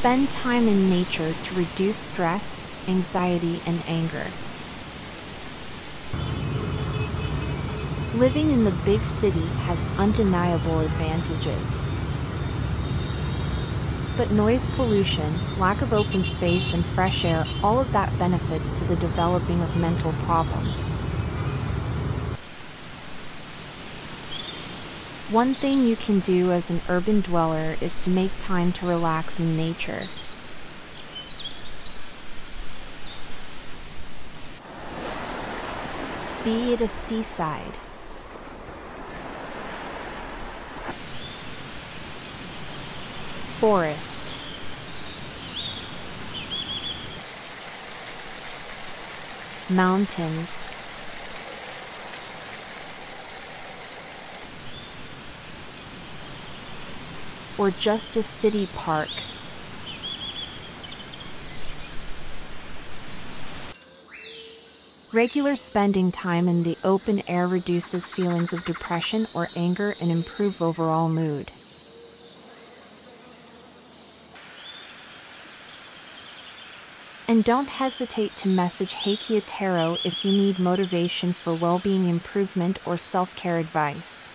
Spend time in nature to reduce stress, anxiety, and anger. Living in the big city has undeniable advantages. But noise pollution, lack of open space and fresh air, all of that benefits to the developing of mental problems. One thing you can do as an urban dweller is to make time to relax in nature. Be it a seaside, forest, mountains, or just a city park. Regular spending time in the open air reduces feelings of depression or anger and improves overall mood. And don't hesitate to message Heikki Atero if you need motivation for well-being improvement or self-care advice.